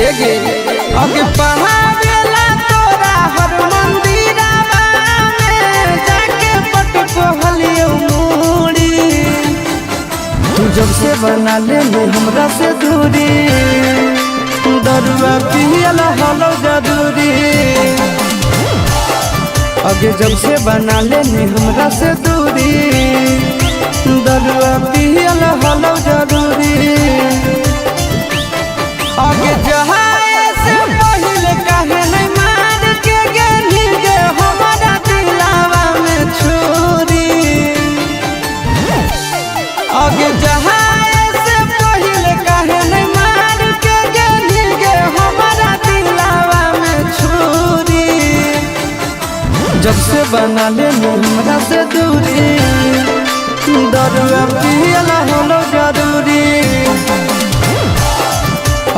एगे अगे पहाड़ेला तोरा हर मंदिरवा में जाके पट कहलियो मुड़ी। तू जब से बना ले हमरा से दूरी, दरुआ पियला हलो जदूरी। अगे जब से बना ले हमरा से दूरी, दरुआ पियला हलो जदूरी। आगे जहाए से पहले काहे नहीं मार के गेली गे हमारा दिलावा में छुरी। आगे जहाए से पहले काहे नहीं मार के गेली गे हमारा दिलावा में छुरी। जब से बना ले हमरा से दूरी, दरुआ पियला हलो जदूरी।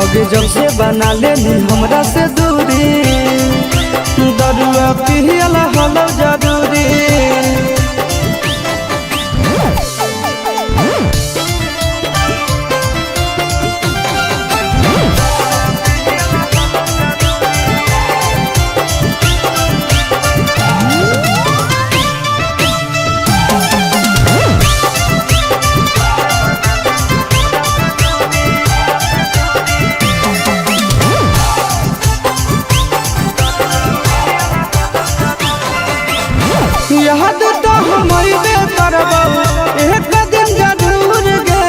अगे जब से बना ले हमरा से दूरी, दरुआ पियला हलो जदूरी। याद तो हमरे करबो एक दिन जरूर गे,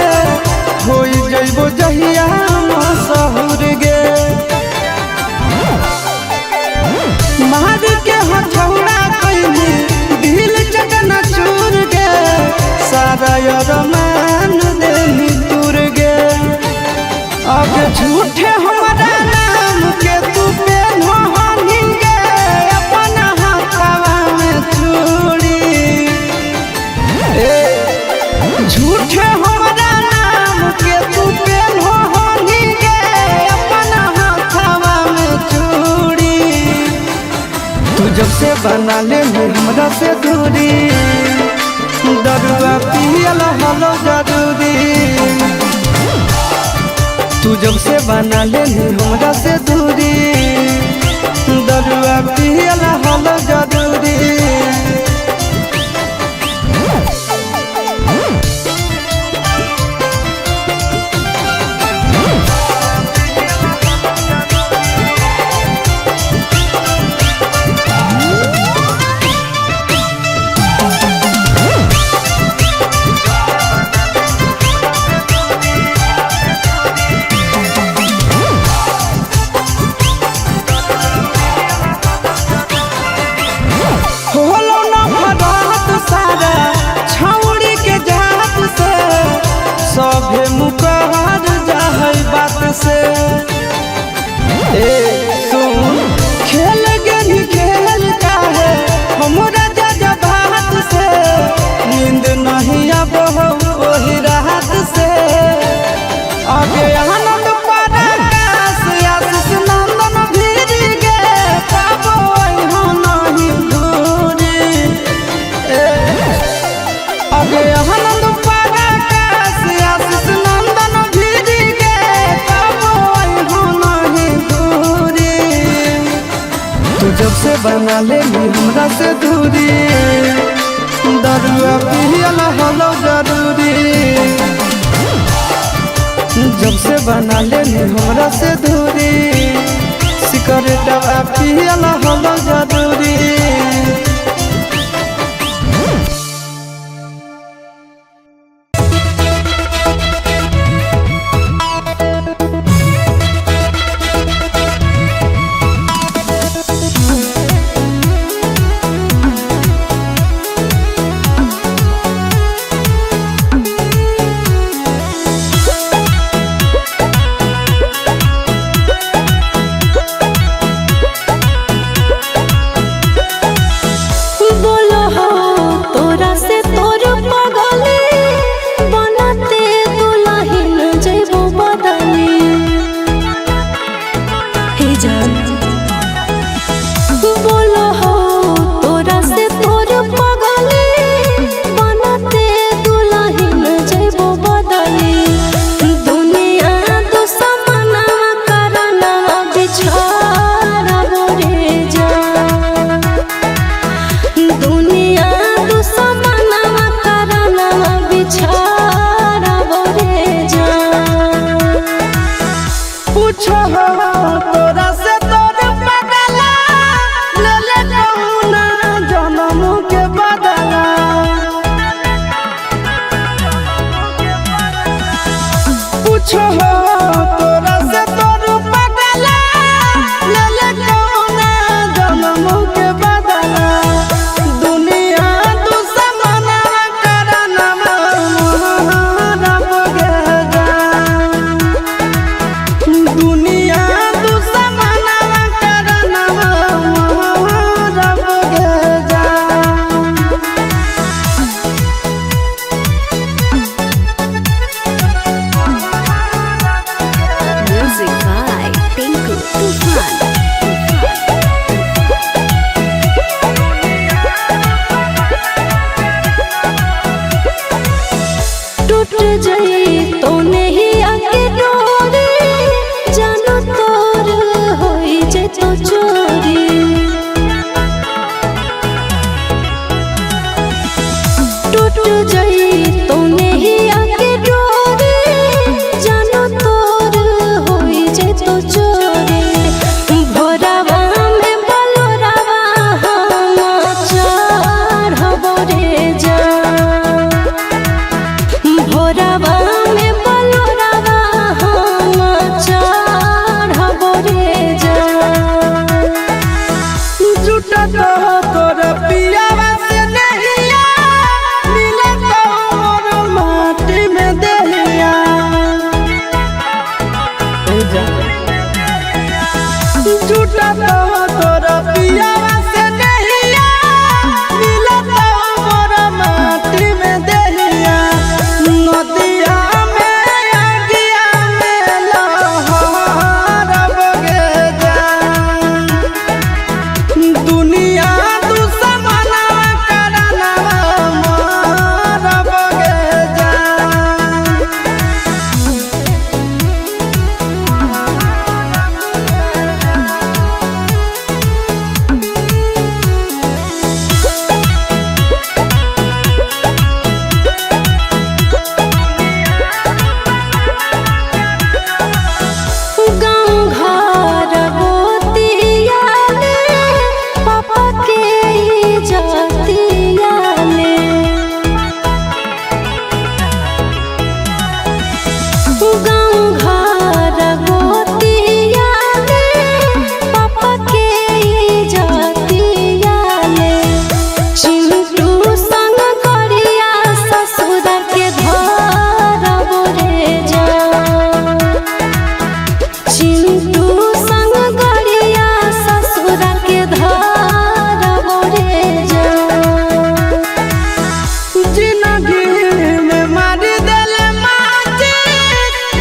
होई जइबो जहिया मशहूर गे। मार के हथौड़ा कइली दिल चकना चूर गे, सारा अरमान देली तूर गे। अब झूठे हमारा नाम के तू पेन हनी गे, अपना हाथवा में चूड़ी। झूठे हमारा नाम के तू पेन हनी गे, अपना हाथवा में चूड़ी। तू जब से बना ले हमरा से दूरी, दरुआ पियला हलो जदूरी। तू जब से बना ले हमरा से दूरी, दरुआ पियला हलो जदूरी। होलो ना भरात सारा छौड़ी के जात से, सभे मुकहर जाहै बात से। सुन खेल गेली खेल काहे हमरा जा बात से, नींद नहीं आबो ओही रात से। आगे आनंद पराकाश आशीष नंदन भीरी गे, पाबो हो नहीं दूरी। आगे आनंद पराकाश आशीष नंदन भीरी गे, पाबो हो नहीं दूरी। तू जब से बना ले हमरा से दूरी, दरुआ पियला हलो जदूरी। जब से बना ले हमरा से दूरी, सिकरेटवा पियला हलो जदूरी। हो तोरा से तोर पगला ले ले कौना जन्म के बदला पूछो हो तोरा से तोर पगला ले ले कौना जन्म के बदला दुनिया दुश्मना करना रब गे जान दुनिया दुश्मना करना रब गे जान Music by Tinku Tufan. टूट जाई तो नहीं आके डोरी जानो तोर होई जे तो चोरी टूट जाई तो नहीं आके डोरी जानो तोर होई जे तो चोरी भोरावा में बलोरावा हम चढ़बो रे जान भोरावा में बलोरावा हम चढ़बो रे जान जुटत हो तोर पियावा से नहिया मिलत मोर माटी में देहिया जुटत हो तोर पियावा से नहिया मिलत मोर माटी में देहिया नदिया में आगिया में लहरब गे जान दुनिया दुश्मना करना रब गे जान गाँव घर गोतिया में पापा के इज्जतिया में गाँव घर गोतिया में पापा के इज्जतिया में चिंटू संग करिया ससुर के धरब रे जान चिंटू संग गरिया ससुर के धरब रे जान जिंदगी में मार देले माची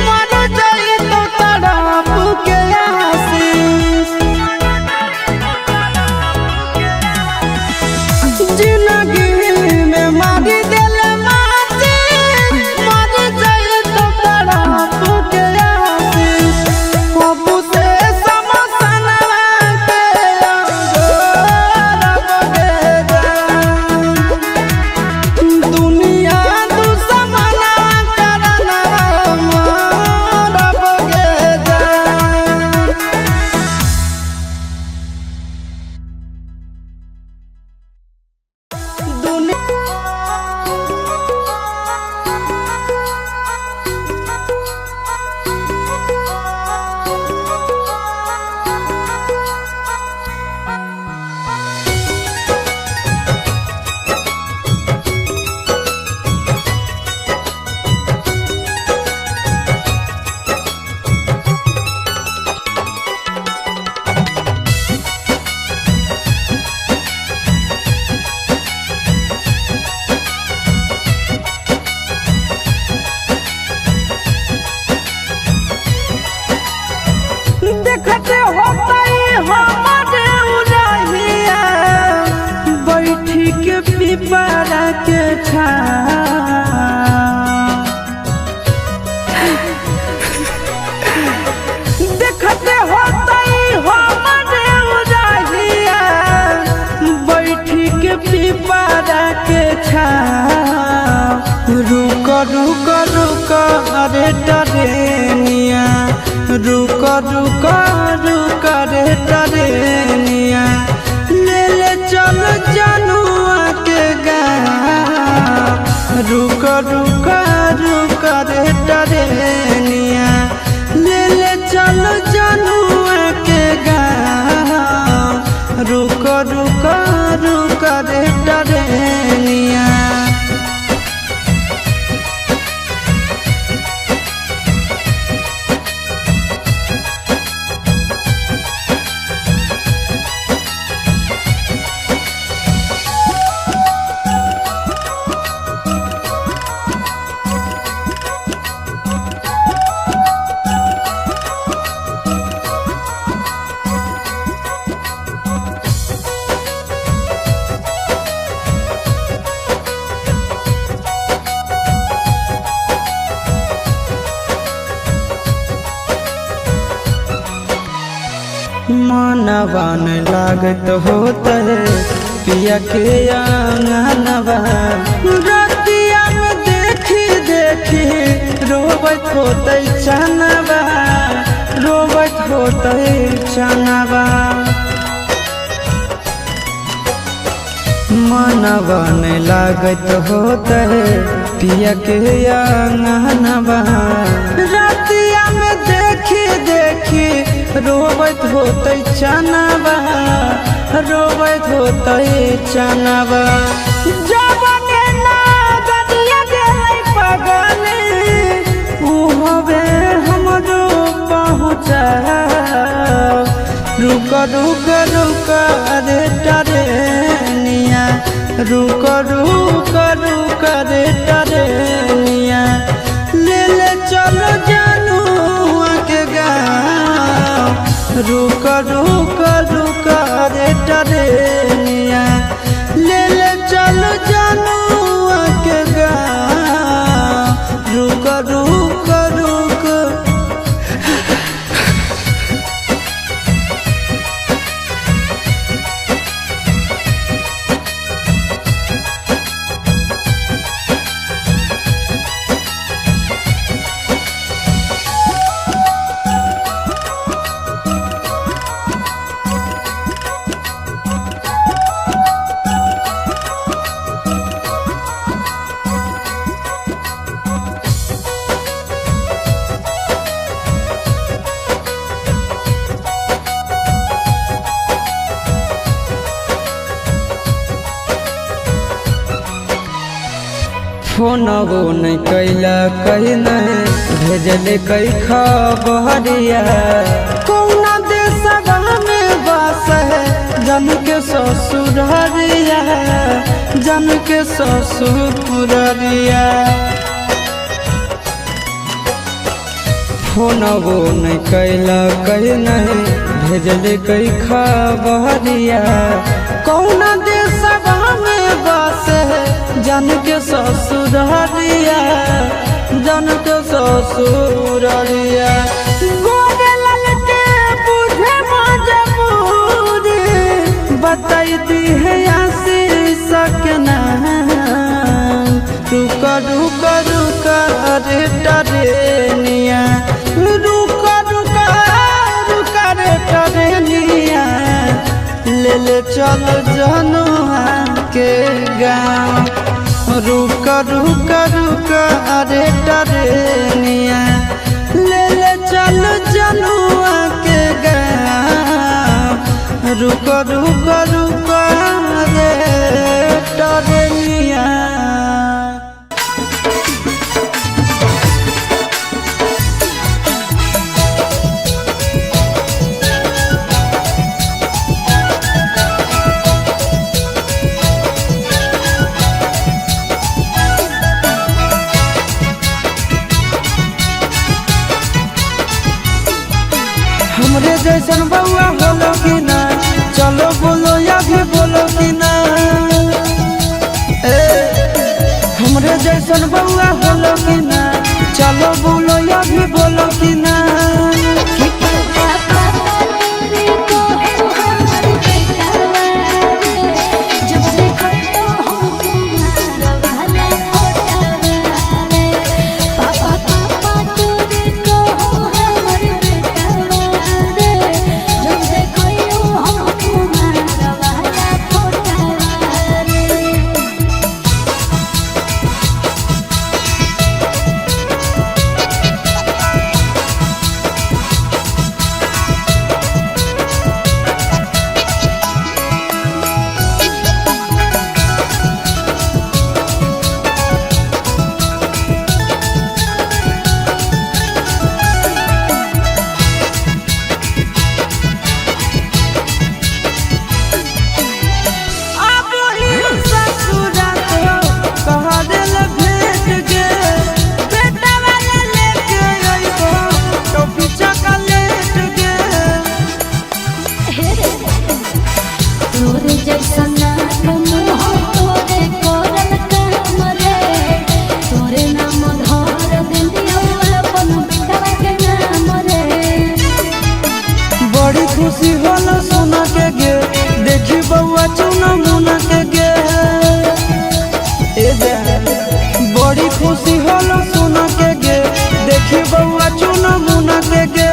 मर जाई तो तड़प के आशीष जिंदगी में मार देले माची मर जाई तो तड़प के आशीष बाबू से समसनवा के रब गे जान दुनिया दुश्मना करना रब गे जान देखते होतई हमारे उड़हिया बैठी के पिपरा के छा देखते होतई हमारे उड़हिया बैठी के पिपरा के छा रुक रुक रुक अरे डरेनिया रुक रुक रुक रे टरेनिया ले ले चल जनुआ के गाँव रुक रुक रुक रे टरेनिया ले ले चल जनुआ के गाँव रुक रुक रुक रे टरेनिया। मनवा न लागत होत है पिया के आंगनवा रतिया में देखी देखी रोबत होत चनवा रोबत होत चनवा मनवा न लागत होत है पिया के आंगनवा रतिया में देखी देखी रोबत होत चनवा रोबत होत चनवा जबने ना गदिया गेलै पगले उ हवे हमरो पहुँचा रुक रुक रुक रे टरेनिया रुक रुक रुक रे टरेनिया ले ले चलो जनुआ के गाँव रुक रुक रुक रे टरेनिया ले ले चलो जनुआ के गाँव रुक रुक रुक। फोनवो नहीं कैला कहीं नहीं भेजले कई खबरिया कौना देशवा में बस है जन के ससुररिया जन के ससुररिया फोनवो नहीं कैला कहीं नहीं भेजले कई खबरिया कौना देशवा में बस है जन के ससुररिया जन के ससुररिया गोरे ललटे बुझे मजबूरी बताई दी है आशीष के नाम रुक रुक रुक रे टरेनिया रुक रुक रुक रे टरेनिया ले ले चल जनुआ के गाँव रुक रुक रुक रे टरेनिया ले ले चल जनुआ के गाँव रुक रुक रुक रे टरेनिया। हमरे जैसन बउआ बोलो कि ना चलो बोलो या भी बोलो कि ना हमरे जैसन बउआ बोलो कि ना चलो बोलो या भी बोलो कि ना। खुशी होला सुना के गे देखी बउआ चुना मुना के गे बड़ी खुशी होला सुना के गे देखी बउआ चुना मुना के गे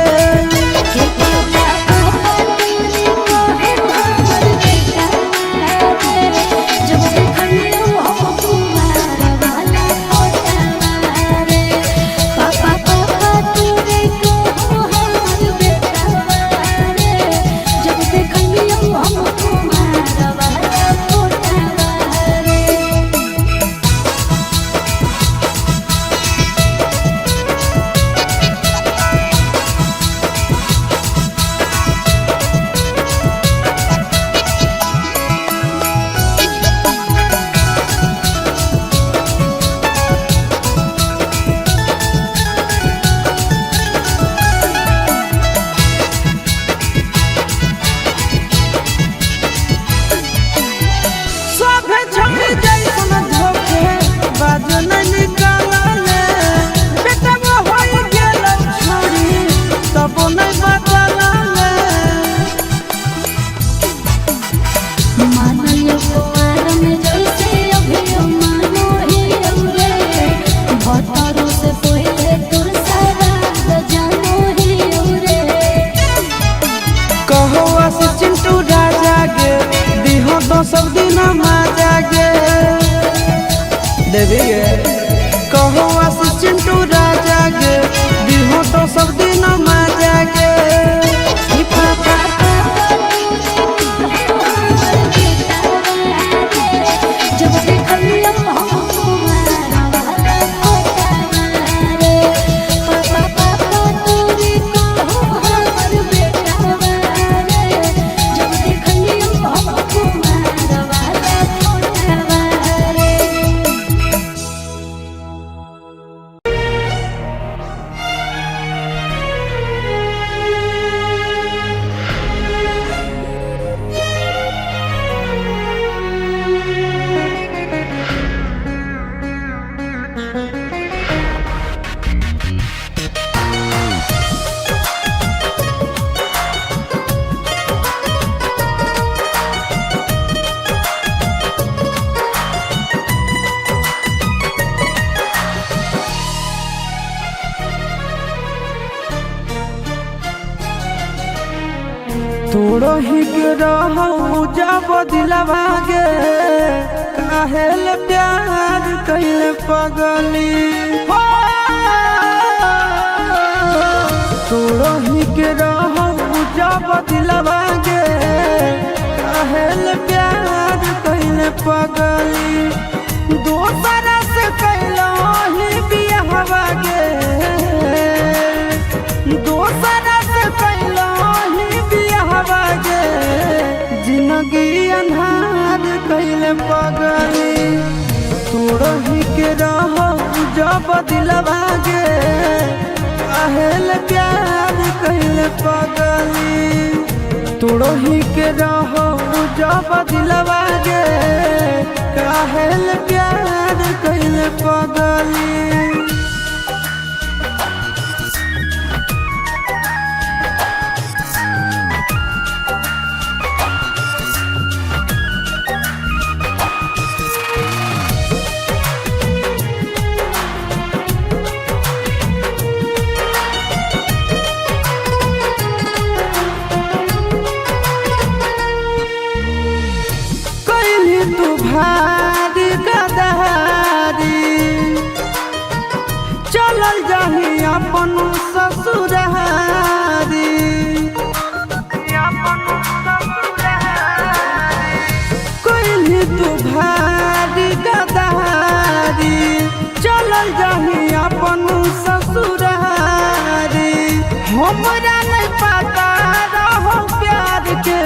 सब दिन माजा गे देवी गे कहो आशीष चिंटू राजा गे दिहो तो सब दिन माजा गे तोड़ो ही के रहू जब दिलवा गे काहेल प्यार कैले पगली तोड़ो ही के रहू जब दिलवा गे काहेल प्यार कैले पगली दोसरा से कैलो ही बियाहवा गे दोसरा से कैलो जिंदगी अन्हार कैले पगली तोड़ही के रहो जब दिलवा गे काहेल प्यार कैले पगली तोड़ही के रहो जब दिलवा गे काहेल प्यार कैले पगली भारी गदहारी चलल जाही अपन ससुरारी कोई तू भारी गदहारी चलल जाही अपन ससुरारी हमरा नहीं पता रहो प्यार के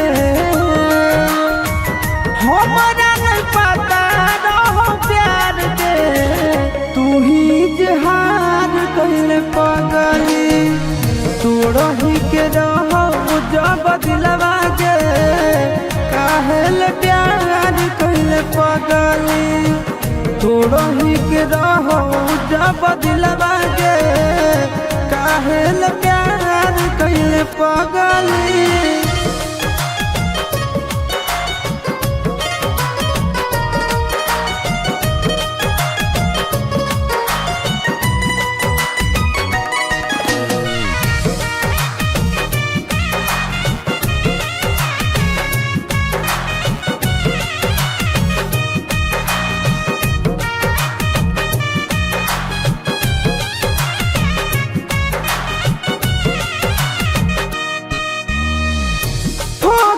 हमरा पता रहो प्यार के तू ही जहार कैले पगली तोड़ही के रहो जब दिलवा गे काहेल प्यार कैले पगली तोड़ही के रहो जब दिलवा गे काहेल प्यार कैले पगली।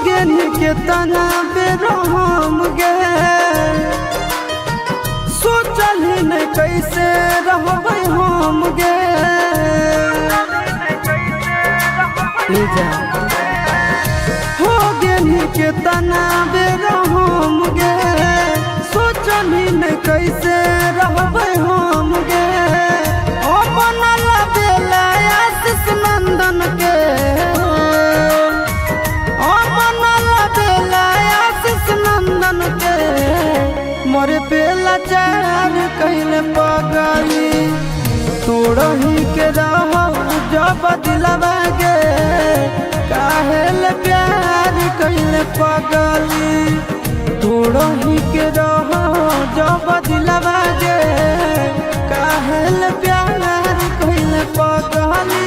गेन के तना बेरहम गे सोचल ही नहीं कैसे रहबै हम गे हो गेन के तना बेरहम गे सोचल ही नहीं कैसे रहबै हम गे ओ बनल बेला आशीष नंदन के ओ बनल बेला आशीष नंदन के मोरे पेला चार कहले पगली तोड़ही के रह जब दिलवा गे काहेल प्यार कहले पगली तोड़ही के रह जब दिलवा गे काहेल प्यार कहले पगली।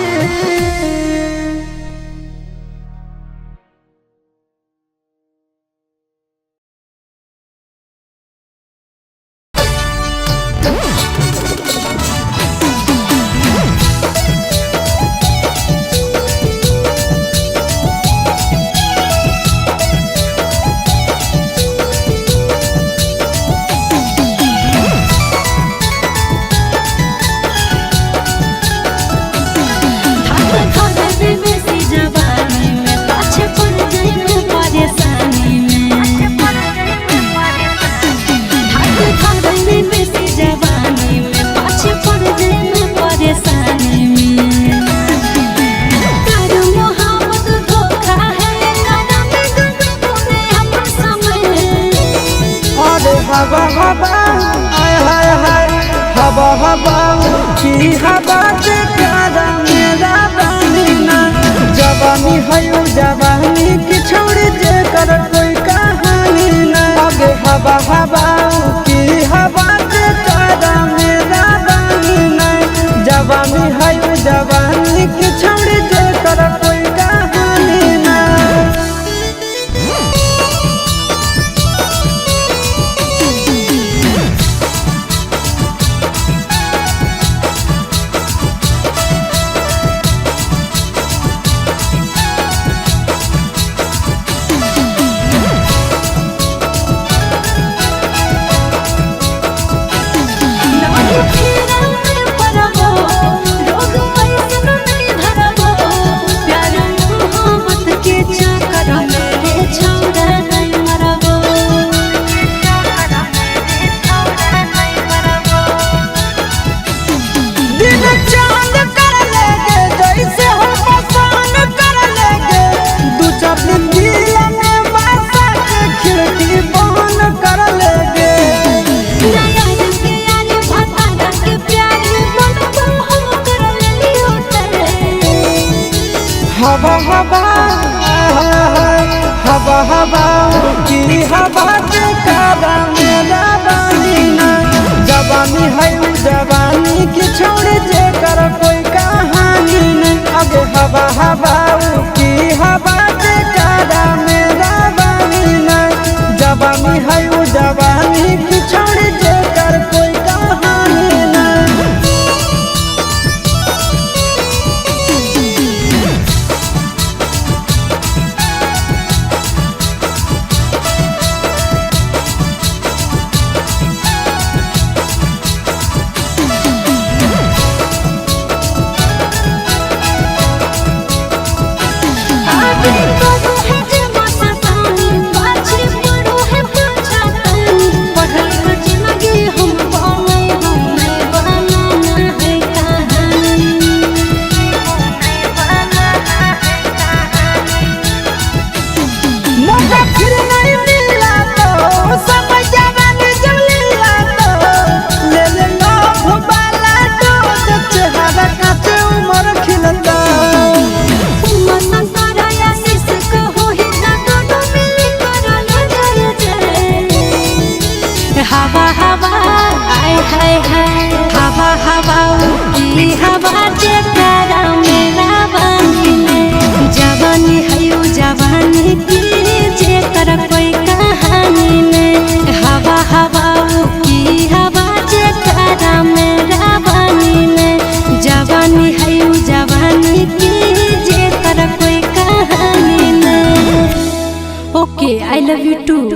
हवा हवा आय हाय हाय हवा हवा की हवा से प्यारा मेरा बनीना जवानी है जवानी की छोड़ जे कर कोई कहानी ना आगे हवा हवा की हवा से प्यारा मेरा बनीना जवानी है जवानी की छोड़ जे कर कोई कहानी ना। हवा हवा हवा हवा की हवा के कारा मेरा बनीना जवानी है जवानी की छोड़ जे कर कोई कहानी नहीं आगे हवा हवा की हवा के कारा मेरा बनीना जवानी है जवानी की छोड़ जे कर कोई कहानी नहीं। Umas santarayas love you two.